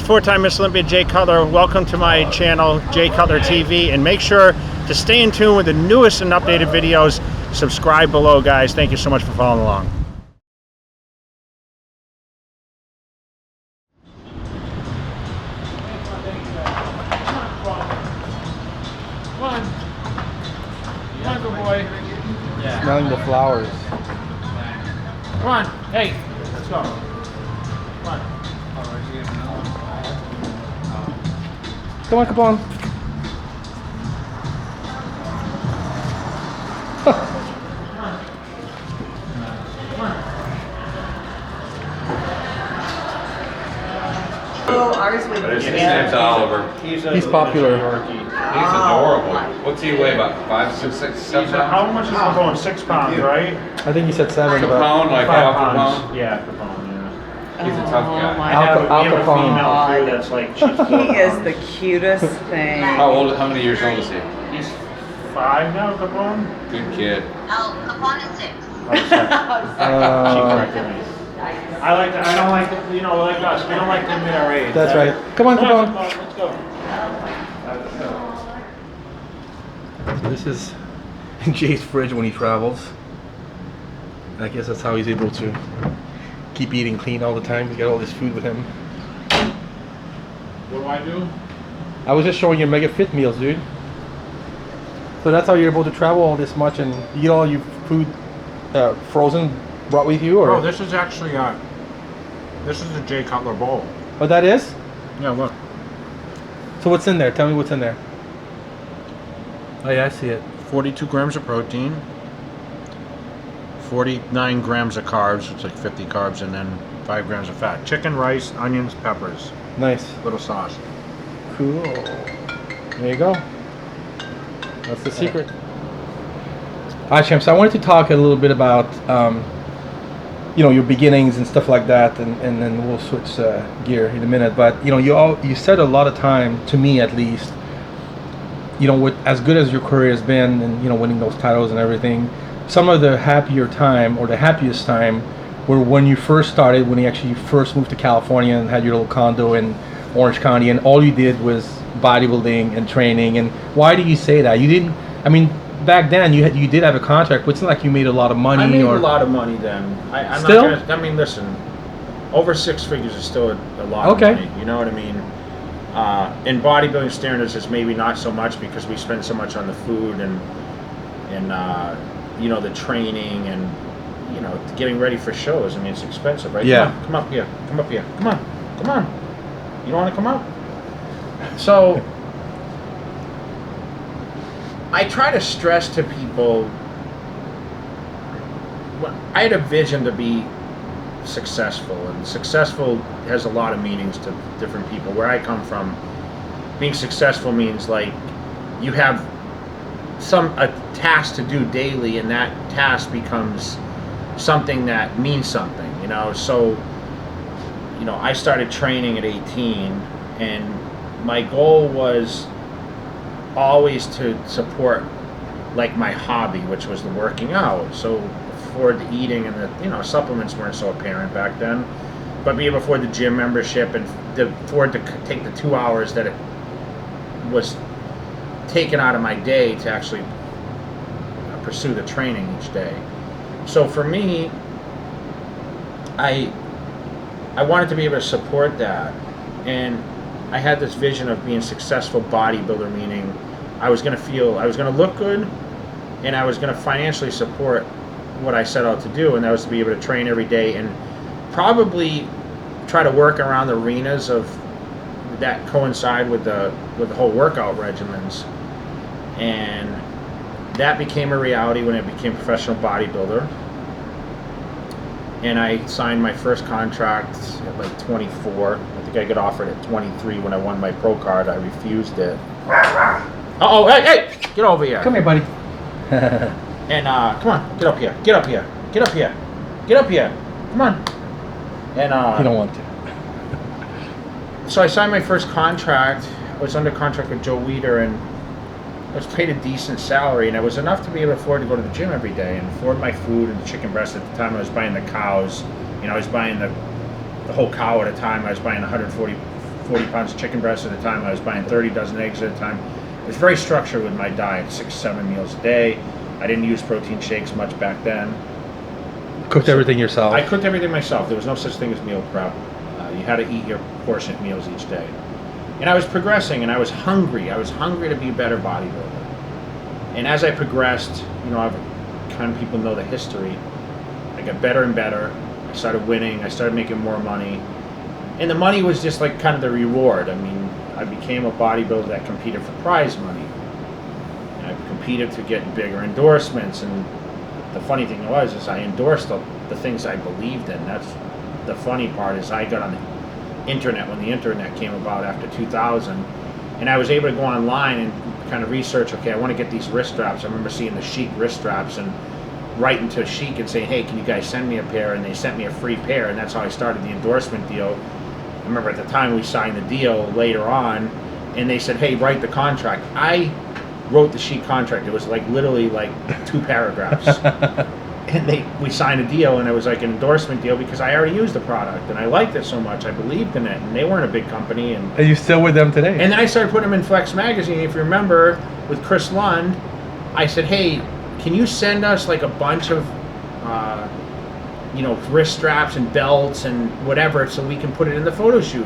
four-time Miss Olympia Jay Cutler. Welcome to my channel, Jay Cutler TV, and make sure to stay in tune with the newest and updated videos. Subscribe below, guys. Thank you so much for following along. Come on, good boy. Yeah. Smelling the flowers. Come on, hey, let's go. Come on. Come on, come on. Oh, ours would His name's Oliver. He's popular. He's adorable. What's he weigh? About 5, 6, 7 pounds? How much is he going? 6 pounds, right? I think you said 7. A About. pound, like 5 half a pounds. pound. Yeah, half a pound, yeah. He's a tough guy. I have, we have a Alcohol. female too that's like, she's He is the cutest thing. How many years old is he? He's 5 now, Capone? Good kid. Oh, Capone is 6. She corrected me. I don't like the, you know, like us, we don't like to admit our age. That's right. Come on, come on. Let's go. So this is Jay's fridge when he travels. I guess that's how he's able to keep eating clean all the time. He's got all this food with him. What do I do? I was just showing you Mega Fit meals, dude. So that's how you're able to travel all this much and eat all your food frozen brought with you, or? Oh, this is actually this is the Jay Cutler Bowl. Oh, that is? Yeah, look. So what's in there? Tell me what's in there. Oh yeah, I see it. 42 grams of protein, 49 grams of carbs, it's like 50 carbs, and then 5 grams of fat. Chicken, rice, onions, peppers, Nice. little sauce. Cool. There you go. That's the secret. Alright, champ, so I wanted to talk a little bit about you know, your beginnings and stuff like that, and then we'll switch gear in a minute. But you know, you said a lot of time, to me at least, you know, with as good as your career has been, and you know, winning those titles and everything, some of the happier time, or the happiest time, were when you first started, when you actually first moved to California and had your little condo in Orange County, and all you did was bodybuilding and training. And why do you say that? You didn't, I mean, back then you did have a contract, but it's not like you made a lot of money. I made or a lot of money then. I'm Still? not gonna, I mean, listen, over 6 figures is still a lot Okay. of money. You know what I mean? In bodybuilding standards, it's maybe not so much because we spend so much on the food and you know, the training and you know, getting ready for shows. I mean, it's expensive, right? Yeah. Come up here. Come up here. Come on. Come on. You don't want to come up? So I try to stress to people, I had a vision to be successful, and successful has a lot of meanings to different people. Where I come from, being successful means like you have a task to do daily, and that task becomes something that means something, you know. So, you know, I started training at 18, and my goal was always to support like my hobby, which was the working out. So afford the eating, and the, you know, supplements weren't so apparent back then, but be able to afford the gym membership and afford to take the 2 hours that it was taken out of my day to actually pursue the training each day. So for me, I wanted to be able to support that, and I had this vision of being a successful bodybuilder, meaning I was going to look good, and I was going to financially support what I set out to do, and that was to be able to train every day and probably try to work around the arenas of that coincide with the whole workout regimens. And that became a reality when I became a professional bodybuilder. And I signed my first contract at like 24. I think I got offered at 23 when I won my pro card. I refused it. Uh-oh, hey, get over here. Come here, buddy. And come on, get up here, get up here, get up here, get up here. Come on. And You don't want to. so I signed my first contract. I was under contract with Joe Weider, and I was paid a decent salary, and it was enough to be able to afford to go to the gym every day and afford my food and the chicken breast. At the time, I was buying the cows. You know, I was buying the whole cow at a time. I was buying 140 40 pounds of chicken breast at a time. I was buying 30 dozen eggs at a time. It was very structured with my diet, 6-7 meals a day. I didn't use protein shakes much back then. Cooked everything yourself. I cooked everything myself. There was no such thing as meal prep. You had to eat your portion meals each day. And I was progressing, and I was hungry. I was hungry to be a better bodybuilder. And as I progressed, kind of people know the history. I got better and better. I started winning. I started making more money. And the money was just like kind of the reward. I mean, I became a bodybuilder that competed for prize money. And I competed to get bigger endorsements. And the funny thing is I endorsed the things I believed in. That's the funny part is I got on the internet when the internet came about after 2000. And I was able to go online and kind of research, okay, I want to get these wrist straps. I remember seeing the Chic wrist straps and writing to Chic and saying, hey, can you guys send me a pair? And they sent me a free pair, and that's how I started the endorsement deal. I remember at the time we signed the deal later on, and they said, hey, write the contract. I wrote the Chic contract. It was like literally like 2 paragraphs. And we signed a deal, and it was like an endorsement deal because I already used the product, and I liked it so much. I believed in it, and they weren't a big company. And Are you still with them today? And then I started putting them in Flex Magazine. If you remember, with Chris Lund, I said, hey, can you send us like a bunch of, wrist straps and belts and whatever so we can put it in the photo shoot,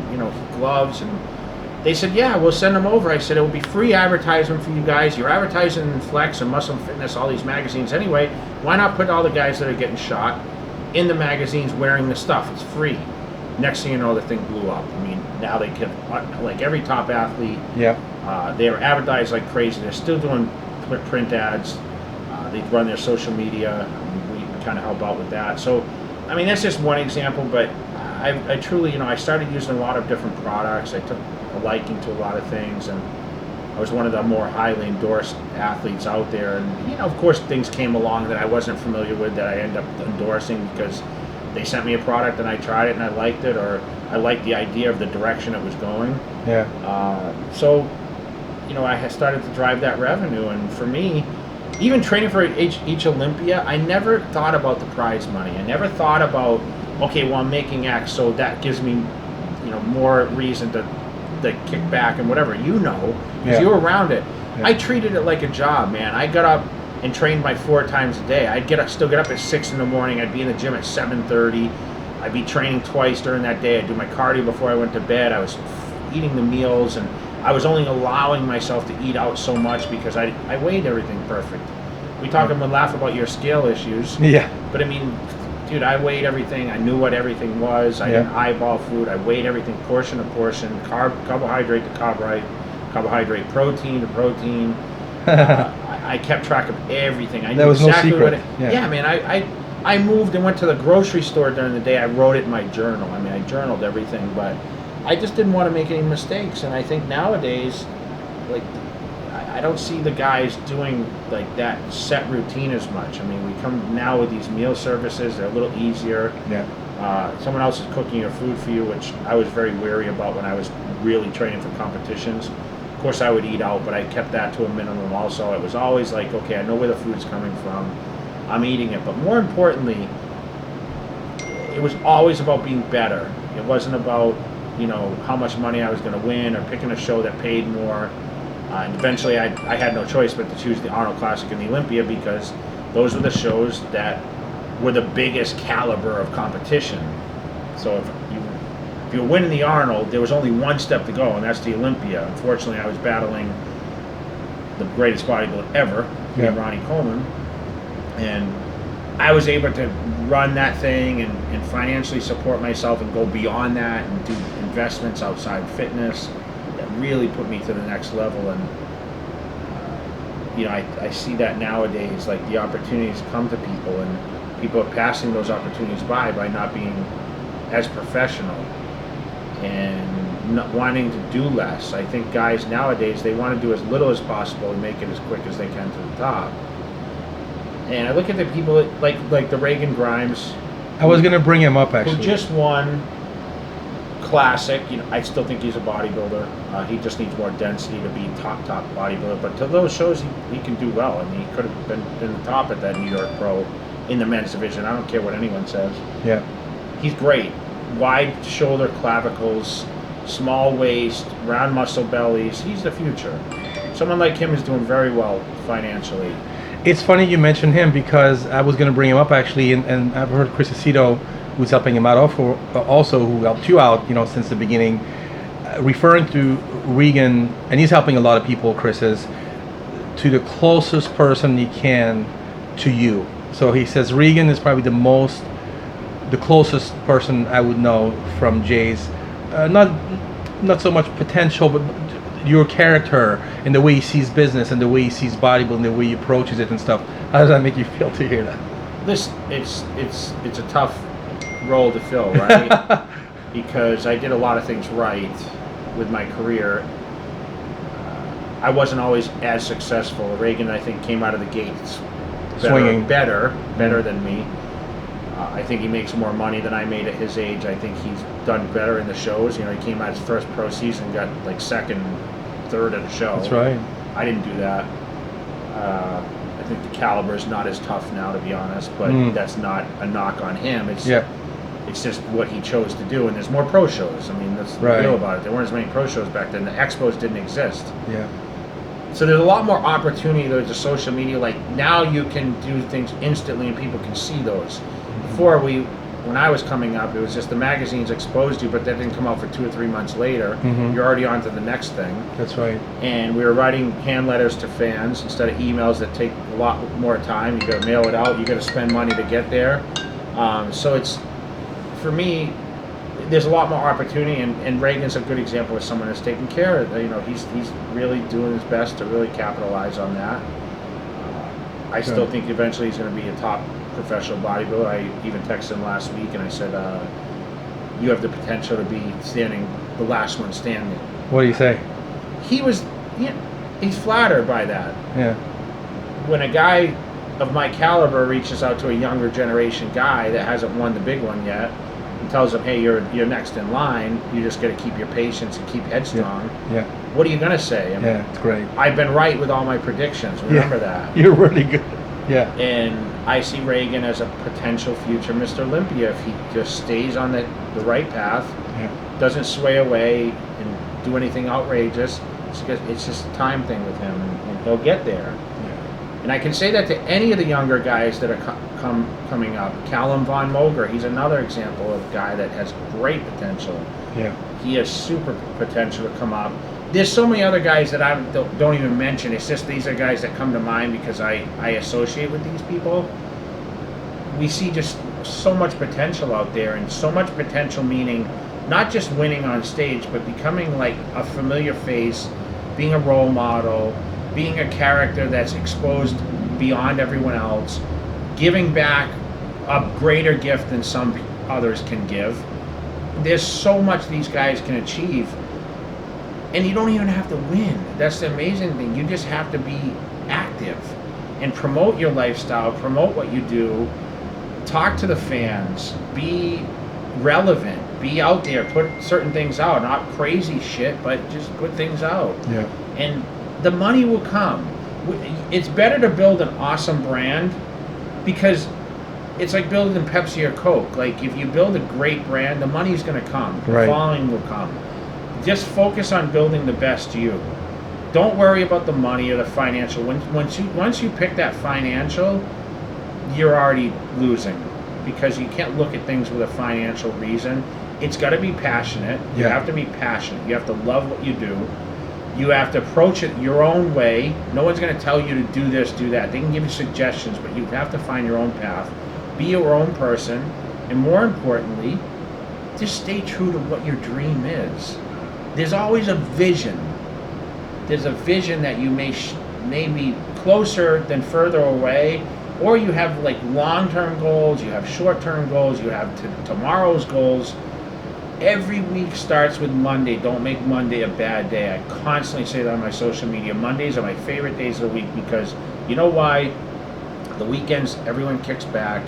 gloves. And they said, yeah, we'll send them over. I said, it will be free advertisement for you guys. You're advertising in Flex and Muscle Fitness, all these magazines anyway. Why not put all the guys that are getting shot in the magazines wearing the stuff? It's free. Next thing you know, the thing blew up. I mean, now they can, like every top athlete, they are advertised like crazy. They're still doing print ads. They run their social media. We kind of help out with that. So, I mean, that's just one example, but I truly, I started using a lot of different products. I took a liking to a lot of things, and I was one of the more highly endorsed athletes out there. And, of course, things came along that I wasn't familiar with that I ended up endorsing because they sent me a product and I tried it and I liked it, or I liked the idea of the direction it was going. So, I had started to drive that revenue, and for me, even training for each Olympia, I never thought about the prize money. I never thought about, okay, well, I'm making X, so that gives me, more reason to kick back and whatever. Because you were around it. I treated it like a job, man. I got up and trained my 4 times a day. I'd still get up at 6 in the morning. I'd be in the gym at 7:30. I'd be training twice during that day. I'd do my cardio before I went to bed. I was eating the meals, and I was only allowing myself to eat out so much because I weighed everything perfect. We talk and laugh about your scale issues. But I mean, dude, I weighed everything. I knew what everything was. I didn't eyeball food. I weighed everything portion to portion, carbohydrate to carbohydrate, protein to protein. I kept track of everything. I knew exactly what it. Man. I moved and went to the grocery store during the day. I wrote it in my journal. I mean, I journaled everything, but I just didn't want to make any mistakes. And I think nowadays, like, I don't see the guys doing like that set routine as much. I mean, we come now with these meal services. They're a little easier. Someone else is cooking your food for you, which I was very wary about when I was really training for competitions. Of course, I would eat out, but I kept that to a minimum also. It was always like, okay, I know where the food's coming from. I'm eating it. But more importantly, it was always about being better. It wasn't about, how much money I was going to win or picking a show that paid more. And eventually I had no choice but to choose the Arnold Classic and the Olympia because those were the shows that were the biggest caliber of competition. So if you were winning the Arnold, there was only one step to go, and that's the Olympia. Unfortunately, I was battling the greatest bodybuilder ever, Ronnie Coleman, and I was able to run that thing and financially support myself and go beyond that and do investments outside fitness that really put me to the next level. And I see that nowadays, like the opportunities come to people, and people are passing those opportunities by not being as professional and not wanting to do less. I think guys nowadays, they want to do as little as possible and make it as quick as they can to the top. And I look at the people like the Regan Grimes. I was going to bring him up, actually. Who just won Classic. I still think he's a bodybuilder. He just needs more density to be top bodybuilder. But to those shows, he can do well. I mean, he could have been the top at that New York Pro in the men's division. I don't care what anyone says. He's great. Wide shoulder clavicles, small waist, round muscle bellies. He's the future. Someone like him is doing very well financially. It's funny you mentioned him because I was going to bring him up actually, and I've heard Chris Aceto, who's helping him out also, who helped you out, since the beginning, referring to Regan, and he's helping a lot of people, Chris is, to the closest person he can to you. So he says Regan is probably the closest person I would know from Jay's, not so much potential, but your character and the way he sees business and the way he sees bodybuilding, the way he approaches it and stuff. How does that make you feel to hear that? It's a tough role to fill, right? Because I did a lot of things right with my career. I wasn't always as successful. Reagan, I think, came out of the gates swinging, better than me. I think he makes more money than I made at his age. I think he's done better in the shows. He came out his first pro season, got like second, third at a show. That's right. I didn't do that. I think the caliber is not as tough now, to be honest, but that's not a knock on him. It's just what he chose to do, and there's more pro shows. I mean, that's the deal about it. There weren't as many pro shows back then. The expos didn't exist. Yeah. So there's a lot more opportunity. There's the social media. Like now, you can do things instantly, and people can see those. Before when I was coming up, it was just the magazines exposed you, but that didn't come out for 2 or 3 months later. You're already on to the next thing. That's right. And we were writing hand letters to fans instead of emails that take a lot more time. You got to mail it out. You got to spend money to get there. So it's, for me, there's a lot more opportunity, and Reagan's a good example of someone that's taking care of. He's really doing his best to really capitalize on that. I still think eventually he's going to be a top professional bodybuilder. I even texted him last week and I said, you have the potential to be the last one standing. What do you say? He's flattered by that. Yeah. When a guy of my caliber reaches out to a younger generation guy that hasn't won the big one yet and tells him, hey, you're next in line, you just got to keep your patience and keep headstrong. Yeah. What are you going to say? I mean, it's great. I've been right with all my predictions. Remember that. You're really good. Yeah. And I see Reagan as a potential future Mr. Olympia if he just stays on the right path, doesn't sway away and do anything outrageous. It's just a time thing with him, and he'll get there. Yeah. And I can say that to any of the younger guys that are coming up. Calum Von Moger, he's another example of a guy that has great potential. Yeah. He has super potential to come up. There's so many other guys that I don't even mention. It's just these are guys that come to mind because I associate with these people. We see just so much potential out there, and so much potential meaning not just winning on stage, but becoming like a familiar face, being a role model, being a character that's exposed beyond everyone else, giving back a greater gift than some others can give. There's so much these guys can achieve. And you don't even have to win. That's the amazing thing. You just have to be active and promote your lifestyle, promote what you do, talk to the fans, be relevant, be out there, put certain things out, not crazy shit, but just put things out. Yeah. And the money will come. It's better to build an awesome brand because it's like building Pepsi or Coke. Like if you build a great brand, the money's going to come. The following will come. Just focus on building the best you. Don't worry about the money or the financial. Once you pick that financial, you're already losing because you can't look at things with a financial reason. It's got to be passionate. You have to be passionate. You have to love what you do. You have to approach it your own way. No one's going to tell you to do this, do that. They can give you suggestions, but you have to find your own path. Be your own person, and more importantly, just stay true to what your dream is. There's always a vision. There's a vision that you may be closer than further away, or you have like long-term goals, you have short-term goals, you have tomorrow's goals. Every week starts with Monday. Don't make Monday a bad day. I constantly say that on my social media. Mondays are my favorite days of the week because you know why? The weekends, everyone kicks back.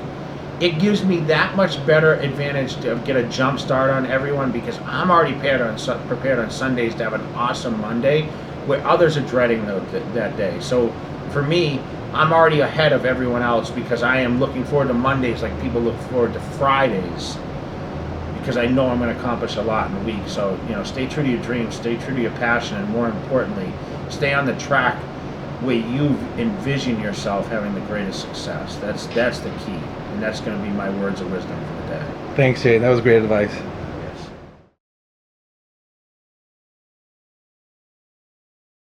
It gives me that much better advantage to get a jump start on everyone because I'm already prepared on Sundays to have an awesome Monday where others are dreading that day. So for me, I'm already ahead of everyone else because I am looking forward to Mondays like people look forward to Fridays. because I know I'm going to accomplish a lot in a week. So, stay true to your dreams, stay true to your passion, and more importantly, stay on the track where you envision yourself having the greatest success. That's the key, and that's going to be my words of wisdom for the day. Thanks, Jay. That was great advice.